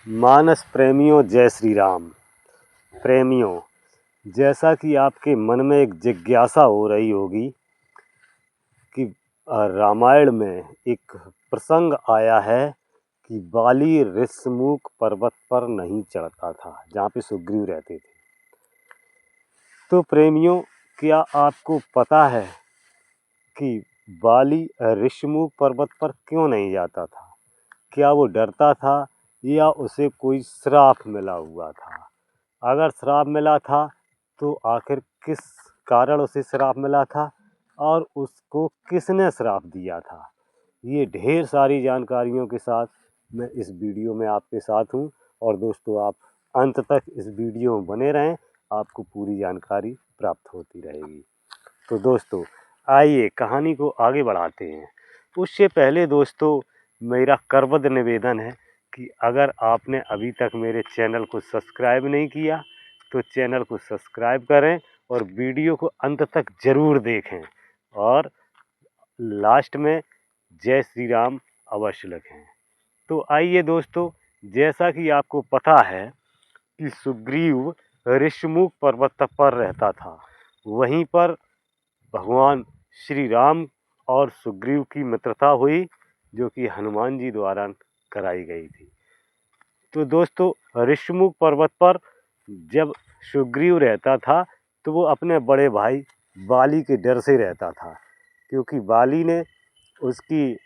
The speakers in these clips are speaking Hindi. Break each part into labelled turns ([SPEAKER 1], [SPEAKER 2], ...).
[SPEAKER 1] मानस प्रेमियों, जय श्री राम। प्रेमियों, जैसा कि आपके मन में एक जिज्ञासा हो रही होगी कि रामायण में एक प्रसंग आया है कि बाली ऋषमुख पर्वत पर नहीं चढ़ता था, जहाँ पे सुग्रीव रहते थे। तो प्रेमियों, क्या आपको पता है कि बाली ऋषमुख पर्वत पर क्यों नहीं जाता था? क्या वो डरता था या उसे कोई श्राप मिला हुआ था? अगर श्राप मिला था तो आखिर किस कारण उसे श्राप मिला था और उसको किसने श्राप दिया था? ये ढेर सारी जानकारियों के साथ मैं इस वीडियो में आपके साथ हूँ। और दोस्तों, आप अंत तक इस वीडियो में बने रहें, आपको पूरी जानकारी प्राप्त होती रहेगी। तो दोस्तों, आइए कहानी को आगे बढ़ाते हैं। उससे पहले दोस्तों, मेरा करबद्ध निवेदन है कि अगर आपने अभी तक मेरे चैनल को सब्सक्राइब नहीं किया तो चैनल को सब्सक्राइब करें और वीडियो को अंत तक ज़रूर देखें और लास्ट में जय श्री राम अवश्य लिखें। तो आइए दोस्तों, जैसा कि आपको पता है कि सुग्रीव ऋषमुख पर्वत पर रहता था। वहीं पर भगवान श्री राम और सुग्रीव की मित्रता हुई, जो कि हनुमान जी द्वारा कराई गई थी। तो दोस्तों, ऋषमुख पर्वत पर जब सुग्रीव रहता था तो वो अपने बड़े भाई बाली के डर से रहता था, क्योंकि बाली ने उसकी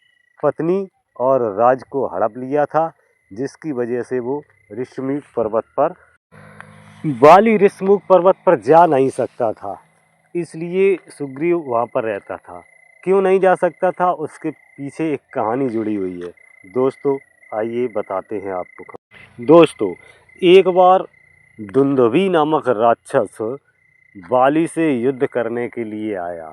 [SPEAKER 1] पत्नी और राज को हड़प लिया था, जिसकी वजह से वो बाली ऋषमुख पर्वत पर जा नहीं सकता था। इसलिए सुग्रीव वहाँ पर रहता था। क्यों नहीं जा सकता था, उसके पीछे एक कहानी जुड़ी हुई है। दोस्तों, आइए बताते हैं आपको। दोस्तों, एक बार दुंदुभी नामक राक्षस बाली से युद्ध करने के लिए आया,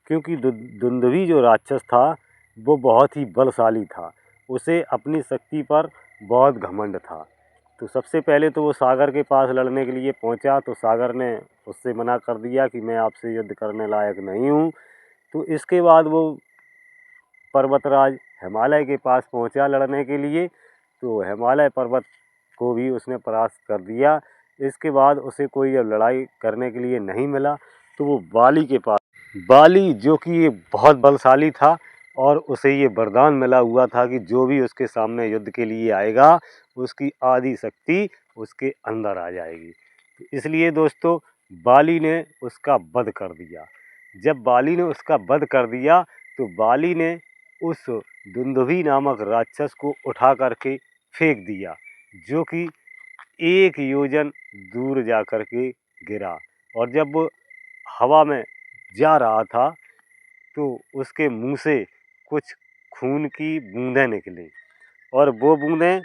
[SPEAKER 1] क्योंकि दुंदुभी जो राक्षस था वो बहुत ही बलशाली था। उसे अपनी शक्ति पर बहुत घमंड था। तो सबसे पहले तो वो सागर के पास लड़ने के लिए पहुंचा, तो सागर ने उससे मना कर दिया कि मैं आपसे युद्ध करने लायक नहीं हूं। तो इसके बाद वो पर्वतराज हिमालय के पास पहुंचा लड़ने के लिए, तो हिमालय पर्वत को भी उसने परास्त कर दिया। इसके बाद उसे कोई अब लड़ाई करने के लिए नहीं मिला, तो वो बाली जो कि ये बहुत बलशाली था और उसे ये वरदान मिला हुआ था कि जो भी उसके सामने युद्ध के लिए आएगा उसकी आधी शक्ति उसके अंदर आ जाएगी। तो इसलिए दोस्तों, बाली ने उसका वध कर दिया। जब बाली ने उसका वध कर दिया तो बाली ने उस दुंदुभी नामक राक्षस को उठा करके फेंक दिया, जो कि 1 योजन दूर जा कर के गिरा। और जब वो हवा में जा रहा था तो उसके मुंह से कुछ खून की बूंदें निकली, और वो बूंदें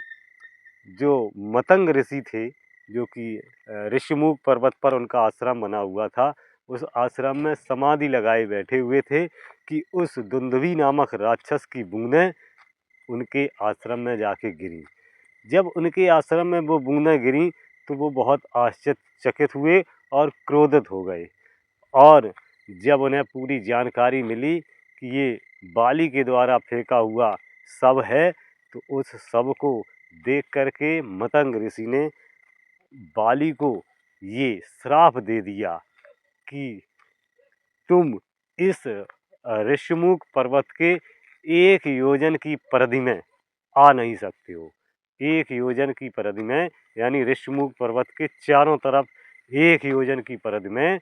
[SPEAKER 1] जो मतंग ऋषि थे, जो कि ऋषिमुख पर्वत पर उनका आश्रम बना हुआ था, उस आश्रम में समाधि लगाए बैठे हुए थे कि उस दुंदुभी नामक राक्षस की बूंदें उनके आश्रम में जाके गिरी। जब उनके आश्रम में वो बूंदें गिरी तो वो बहुत आश्चर्यचकित हुए और क्रोधित हो गए। और जब उन्हें पूरी जानकारी मिली कि ये बाली के द्वारा फेंका हुआ शव है, तो उस शव को देख करके मतंग ऋषि ने बाली को ये श्राप दे दिया कि तुम इस ऋषमुख पर्वत के 1 योजन की परिधि में आ नहीं सकते हो। 1 योजन की परिधि में, यानी ऋषमुख पर्वत के चारों तरफ 1 योजन की परिधि में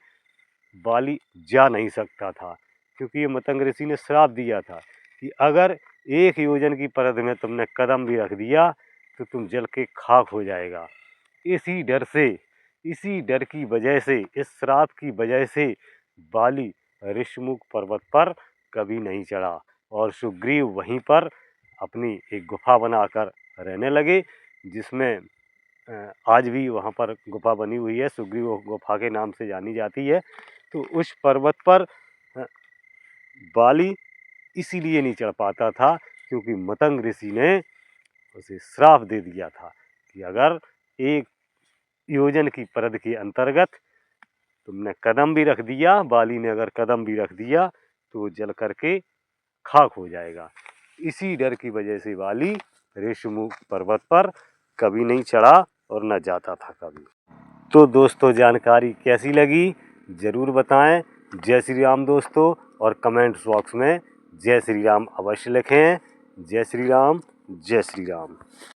[SPEAKER 1] बाली जा नहीं सकता था, क्योंकि ये मतंग ऋषि ने श्राप दिया था कि अगर 1 योजन की परिधि में तुमने कदम भी रख दिया तो तुम जल के खाक हो जाएगा। इसी डर की वजह से, इस श्राप की वजह से बाली ऋषमुख पर्वत पर कभी नहीं चढ़ा और सुग्रीव वहीं पर अपनी एक गुफा बनाकर रहने लगे, जिसमें आज भी वहाँ पर गुफा बनी हुई है, सुग्रीव गुफा के नाम से जानी जाती है। तो उस पर्वत पर बाली इसीलिए नहीं चढ़ पाता था क्योंकि मतंग ऋषि ने उसे श्राप दे दिया था कि अगर 1 योजन की परिधि के अंतर्गत तुमने कदम भी रख दिया, बाली ने अगर कदम भी रख दिया, तो वो जल करके खाक हो जाएगा। इसी डर की वजह से बाली ऋषमुख पर्वत पर कभी नहीं चढ़ा और न जाता था कभी। तो दोस्तों जानकारी कैसी लगी ज़रूर बताएं। जय श्री राम दोस्तों, और कमेंट्स बॉक्स में जय श्री राम अवश्य लिखें। जय श्री राम, जय श्री राम।